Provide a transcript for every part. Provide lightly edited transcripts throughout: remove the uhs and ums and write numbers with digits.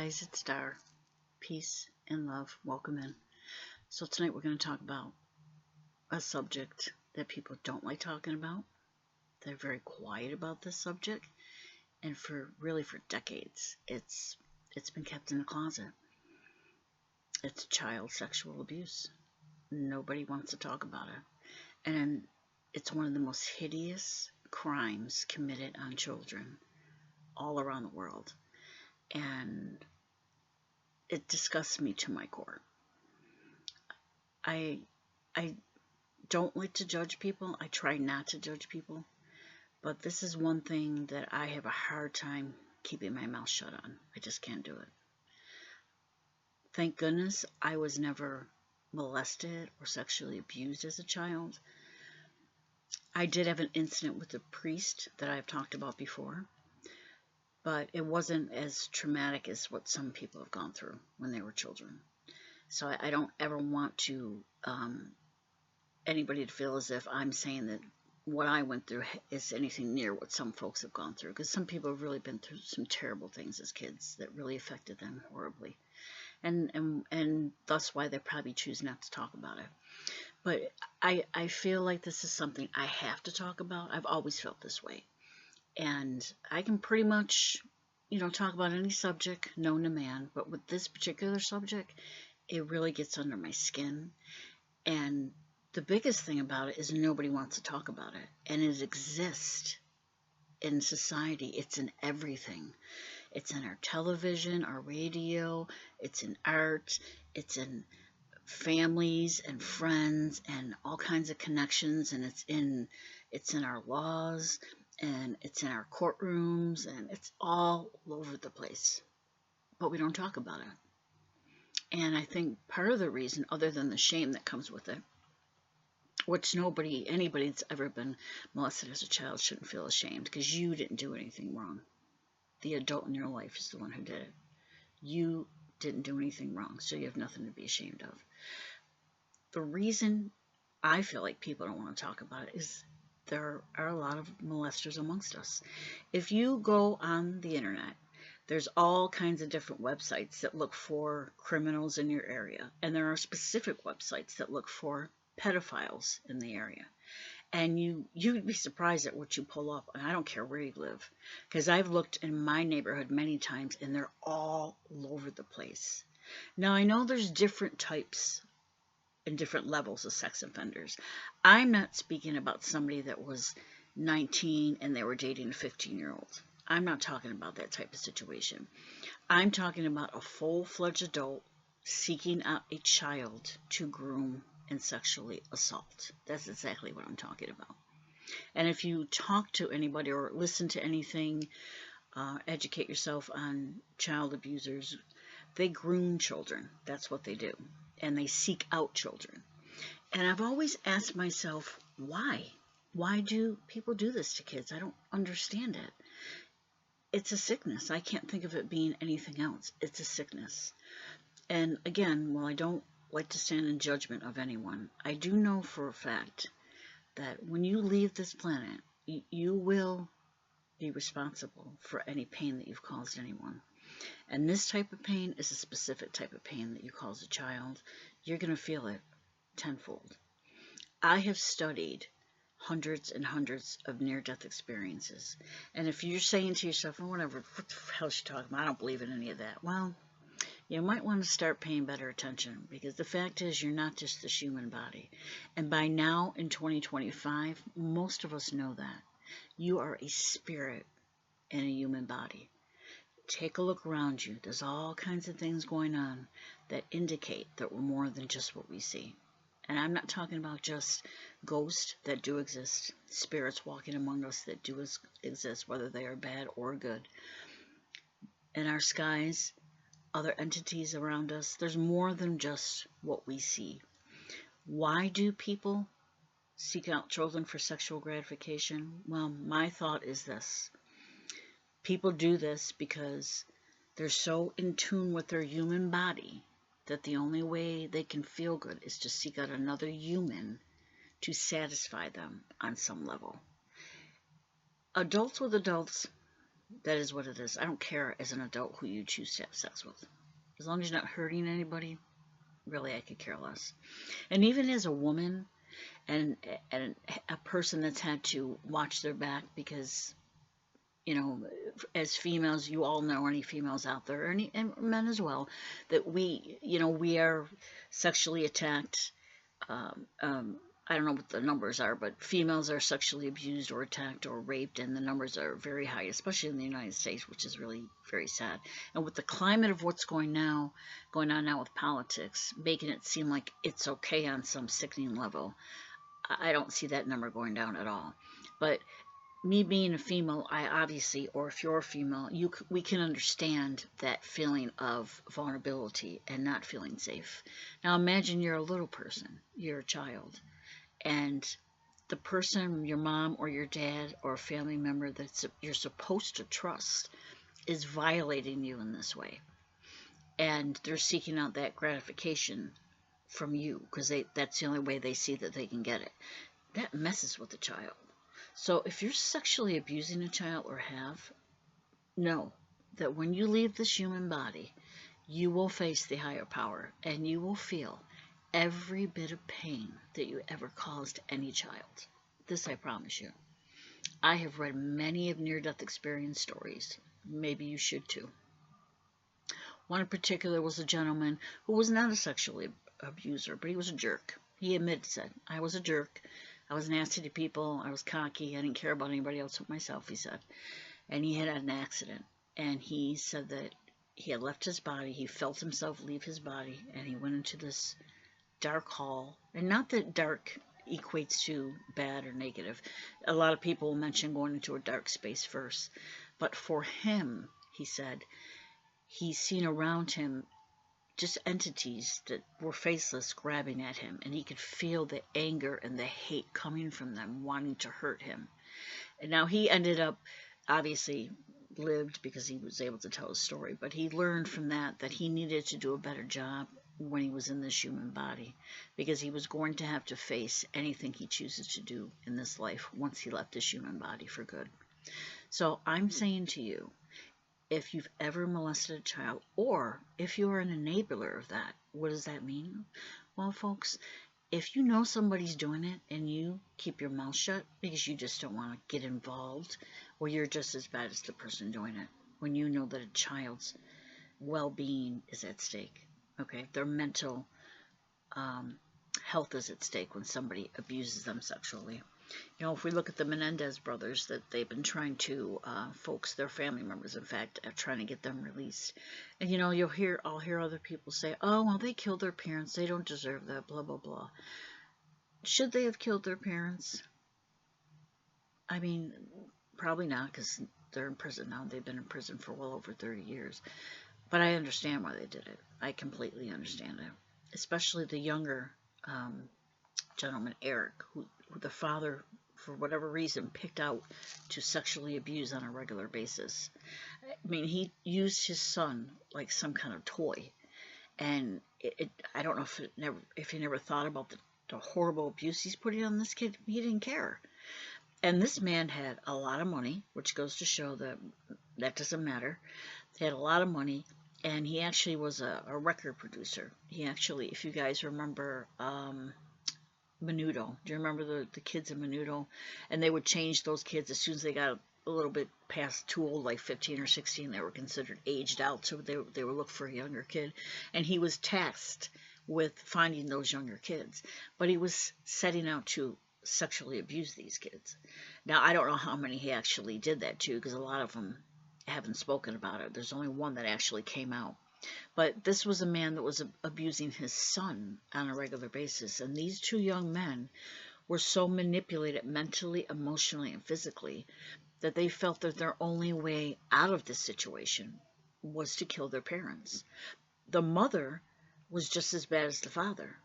guys, it's Dar. Peace and love. Welcome in. So tonight we're going to talk about a subject that people don't like talking about. They're very quiet about this subject, and for decades, it's been kept in the closet. It's child sexual abuse. Nobody wants to talk about it, and it's one of the most hideous crimes committed on children all around the world, and it disgusts me to my core. I don't like to judge people. I try not to judge people. But this is one thing that I have a hard time keeping my mouth shut on. I just can't do it. Thank goodness I was never molested or sexually abused as a child. I did have an incident with a priest that I've talked about before, but it wasn't as traumatic as what some people have gone through when they were children. So I don't ever want to anybody to feel as if I'm saying that what I went through is anything near what some folks have gone through, because some people have really been through some terrible things as kids that really affected them horribly, and that's why they probably choose not to talk about it. But I feel like this is something I have to talk about. I've always felt this way, and I can pretty much talk about any subject known to man, but with this particular subject, it really gets under my skin. And the biggest thing about it is nobody wants to talk about it. And it exists in society. It's in everything. It's in our television, our radio, it's in art, it's in families and friends and all kinds of connections, and it's in our laws, and it's in our courtrooms, and it's all over the place. But we don't talk about it. And I think part of the reason, other than the shame that comes with it, which anybody that's ever been molested as a child shouldn't feel ashamed, because you didn't do anything wrong. The adult in your life is the one who did it. You didn't do anything wrong, so you have nothing to be ashamed of. The reason I feel like people don't want to talk about it is there are a lot of molesters amongst us. If you go on the internet, there's all kinds of different websites that look for criminals in your area, and there are specific websites that look for pedophiles in the area. And you'd be surprised at what you pull up, and I don't care where you live, because I've looked in my neighborhood many times, and they're all over the place. Now, I know there's different types and different levels of sex offenders. I'm not speaking about somebody that was 19 and they were dating a 15-year-old. I'm not talking about that type of situation. I'm talking about a full-fledged adult seeking out a child to groom and sexually assault. That's exactly what I'm talking about. And if you talk to anybody or listen to anything, educate yourself on child abusers, they groom children. That's what they do. And they seek out children. And I've always asked myself, why? Why do people do this to kids? I don't understand it. It's a sickness. I can't think of it being anything else. It's a sickness. And again, while I don't like to stand in judgment of anyone, I do know for a fact that when you leave this planet, you will be responsible for any pain that you've caused anyone. And this type of pain is a specific type of pain that you cause a child. You're going to feel it tenfold. I have studied hundreds and hundreds of near-death experiences. And if you're saying to yourself, oh, whatever, what the hell is she talking about? I don't believe in any of that. Well, you might want to start paying better attention, because the fact is you're not just this human body. And by now, in 2025, most of us know that. You are a spirit in a human body. Take a look around you. There's all kinds of things going on that indicate that we're more than just what we see. And I'm not talking about just ghosts that do exist, spirits walking among us that do exist, whether they are bad or good. In our skies, other entities around us, there's more than just what we see. Why do people seek out children for sexual gratification? Well, my thought is this. People do this because they're so in tune with their human body that the only way they can feel good is to seek out another human to satisfy them on some level. Adults with adults, That is what it is. I don't care as an adult who you choose to have sex with. As long as you're not hurting anybody, really, I could care less. And even as a woman and, and a person that's had to watch their back because, as females, you all know, any females out there, and men as well, that we are sexually attacked. Um, um, I don't know what the numbers are, but females are sexually abused or attacked or raped, and the numbers are very high, especially in the United States, which is really very sad. And with the climate of what's going on now with politics, making it seem like it's okay on some sickening level, I don't see that number going down at all. But me being a female, I obviously, or if you're a female, we can understand that feeling of vulnerability and not feeling safe. Now imagine you're a little person, you're a child, and the person, your mom or your dad or a family member that you're supposed to trust, is violating you in this way, and they're seeking out that gratification from you because that's the only way they see that they can get it. That messes with the child. So if you're sexually abusing a child or have, know that when you leave this human body, you will face the higher power and you will feel every bit of pain that you ever caused any child. This I promise you. I have read many of near-death experience stories. Maybe you should too. One in particular was a gentleman who was not a sexual abuser, but he was a jerk. He said, I was a jerk. I was nasty to people. I was cocky. I didn't care about anybody else but myself, he said. And he had an accident. And he said that he had left his body. He felt himself leave his body. And he went into this dark hall. And not that dark equates to bad or negative. A lot of people mention going into a dark space first. But for him, he said, he's seen around him just entities that were faceless grabbing at him, and he could feel the anger and the hate coming from them, wanting to hurt him. And now he ended up, obviously, lived because he was able to tell his story, but he learned from that he needed to do a better job when he was in this human body, because he was going to have to face anything he chooses to do in this life once he left this human body for good. So I'm saying to you, if you've ever molested a child, or if you're an enabler of that, what does that mean? Well, folks, if you know somebody's doing it and you keep your mouth shut because you just don't want to get involved, well, you're just as bad as the person doing it when you know that a child's well-being is at stake. Okay, their mental health is at stake when somebody abuses them sexually. If we look at the Menendez brothers, that they've been trying to, folks, their family members, in fact, are trying to get them released. And, I'll hear other people say, oh, well, they killed their parents. They don't deserve that, blah, blah, blah. Should they have killed their parents? I mean, probably not, because they're in prison now. They've been in prison for well over 30 years. But I understand why they did it. I completely understand it. Especially the younger gentleman, Eric, who the father, for whatever reason, picked out to sexually abuse on a regular basis. I mean, he used his son like some kind of toy. And I don't know if he never thought about the horrible abuse he's putting on this kid. He didn't care. And this man had a lot of money, which goes to show that doesn't matter. He had a lot of money, and he actually was a record producer. He actually, if you guys remember, Menudo. Do you remember the kids in Menudo? And they would change those kids as soon as they got a little bit past too old, like 15 or 16. They were considered aged out, so they would look for a younger kid. And he was tasked with finding those younger kids. But he was setting out to sexually abuse these kids. Now, I don't know how many he actually did that to, because a lot of them haven't spoken about it. There's only one that actually came out. But this was a man that was abusing his son on a regular basis. And these two young men were so manipulated mentally, emotionally, and physically that they felt that their only way out of this situation was to kill their parents. The mother was just as bad as the father.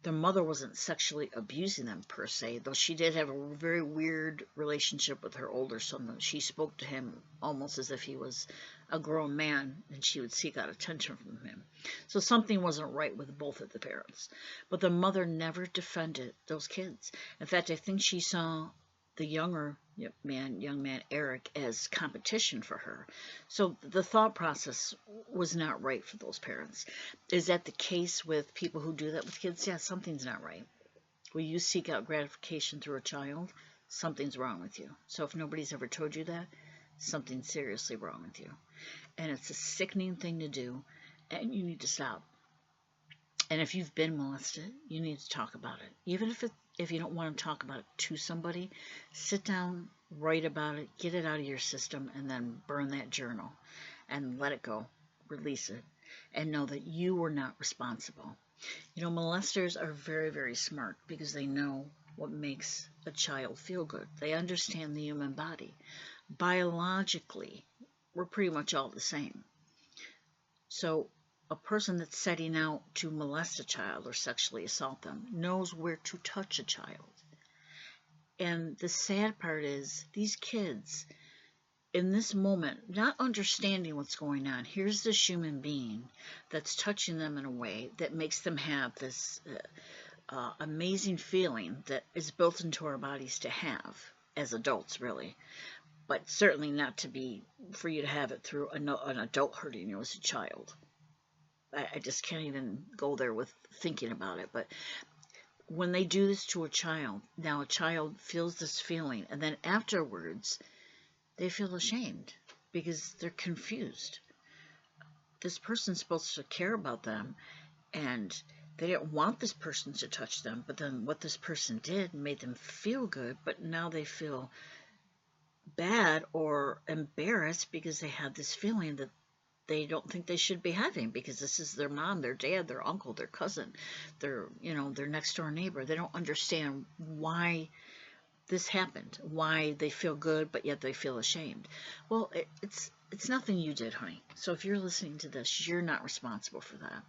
The mother wasn't sexually abusing them per se, though she did have a very weird relationship with her older son. She spoke to him almost as if he was a grown man, and she would seek out attention from him. So something wasn't right with both of the parents. But the mother never defended those kids. In fact, I think she saw the young man Eric as competition for her. So the thought process was not right for those parents. Is that the case with people who do that with kids? Yeah, something's not right. Will you seek out gratification through a child? Something's wrong with you. So if nobody's ever told you that, something's seriously wrong with you. And it's a sickening thing to do, and you need to stop. And if you've been molested, you need to talk about it. Even if you don't want to talk about it to somebody, sit down, write about it, get it out of your system, and then burn that journal and let it go, release it, and know that you were not responsible. Molesters are very, very smart because they know what makes a child feel good. They understand the human body. Biologically, we're pretty much all the same. So a person that's setting out to molest a child or sexually assault them knows where to touch a child. And the sad part is these kids, in this moment, not understanding what's going on, here's this human being that's touching them in a way that makes them have this amazing feeling that is built into our bodies to have as adults, really. But certainly not to be for you to have it through an adult hurting you as a child. I just can't even go there with thinking about it. But when they do this to a child, now a child feels this feeling, and then afterwards, they feel ashamed because they're confused. This person's supposed to care about them, and they didn't want this person to touch them, but then what this person did made them feel good, but now they feel bad or embarrassed because they had this feeling that they don't think they should be having, because this is their mom, their dad, their uncle, their cousin, their next door neighbor. They don't understand why this happened, why they feel good, but yet they feel ashamed. Well, it's nothing you did, honey. So if you're listening to this, you're not responsible for that.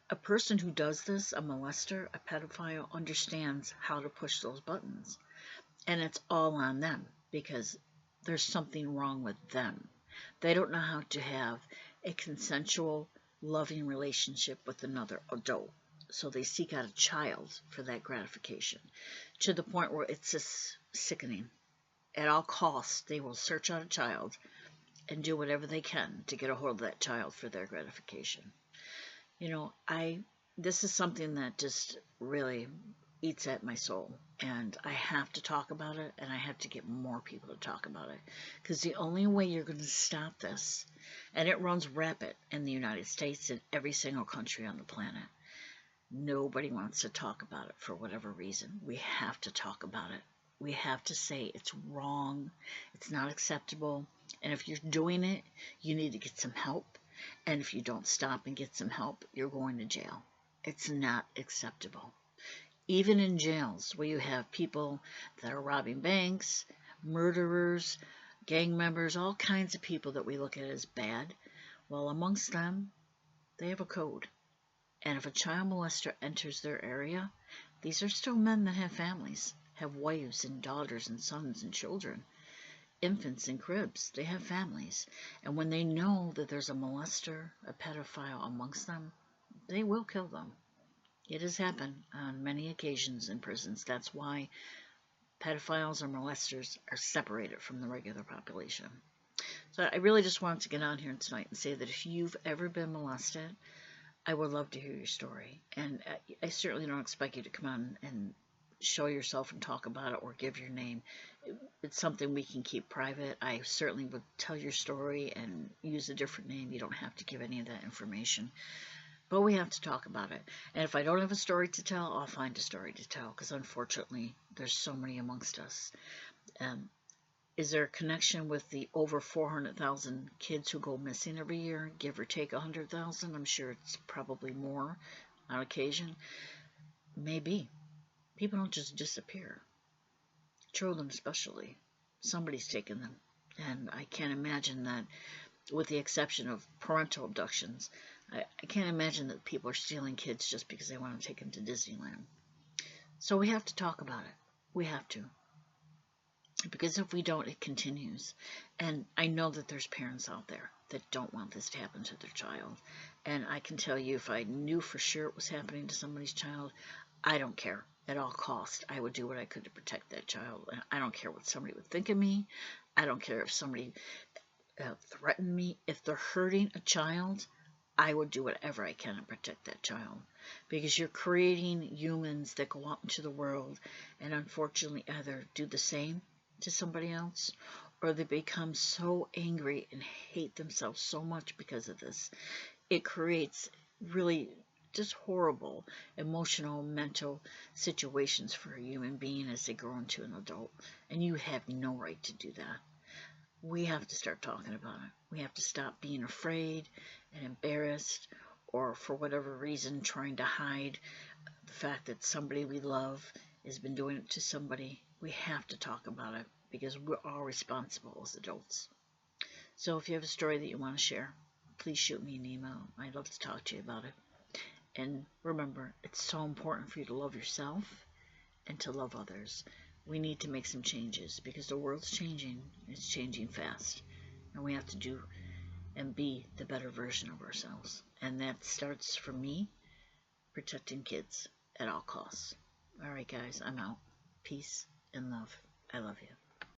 A person who does this, a molester, a pedophile, understands how to push those buttons. And it's all on them because there's something wrong with them. They don't know how to have a consensual, loving relationship with another adult. So they seek out a child for that gratification, to the point where it's just sickening. At all costs, they will search out a child and do whatever they can to get a hold of that child for their gratification. This is something that just really eats at my soul, and I have to talk about it, and I have to get more people to talk about it, because the only way you're going to stop this, and it runs rapid in the United States and every single country on the planet. Nobody wants to talk about it for whatever reason. We have to talk about it. We have to say it's wrong, it's not acceptable, and if you're doing it, you need to get some help, and if you don't stop and get some help, you're going to jail. It's not acceptable. Even in jails where you have people that are robbing banks, murderers, gang members, all kinds of people that we look at as bad, well, amongst them, they have a code. And if a child molester enters their area, these are still men that have families, have wives and daughters and sons and children, infants in cribs. They have families. And when they know that there's a molester, a pedophile amongst them, they will kill them. It has happened on many occasions in prisons. That's why pedophiles or molesters are separated from the regular population. So I really just wanted to get on here tonight and say that if you've ever been molested, I would love to hear your story. And I certainly don't expect you to come on and show yourself and talk about it or give your name. It's something we can keep private. I certainly would tell your story and use a different name. You don't have to give any of that information. But we have to talk about it. And if I don't have a story to tell, I'll find a story to tell, because unfortunately, there's so many amongst us. Is there a connection with the over 400,000 kids who go missing every year, give or take 100,000? I'm sure it's probably more on occasion. Maybe. People don't just disappear. Children especially. Somebody's taken them. And I can't imagine that, with the exception of parental abductions, I can't imagine that people are stealing kids just because they want to take them to Disneyland. So we have to talk about it. We have to. Because if we don't, it continues. And I know that there's parents out there that don't want this to happen to their child. And I can tell you, if I knew for sure it was happening to somebody's child, I don't care. at all costs, I would do what I could to protect that child. I don't care what somebody would think of me. I don't care if somebody threatened me. If they're hurting a child, I would do whatever I can to protect that child. Because you're creating humans that go out into the world and unfortunately either do the same to somebody else, or they become so angry and hate themselves so much because of this. It creates really just horrible emotional, mental situations for a human being as they grow into an adult. And you have no right to do that. We have to start talking about it. We have to stop being afraid and embarrassed, or for whatever reason trying to hide the fact that somebody we love has been doing it to somebody. We have to talk about it because we're all responsible as adults. So if you have a story that you want to share, please shoot me an email. I'd love to talk to you about it. And remember, it's so important for you to love yourself and to love others. We need to make some changes because the world's changing. It's changing fast. And we have to do and be the better version of ourselves. And that starts for me protecting kids at all costs. All right, guys, I'm out. Peace and love. I love you.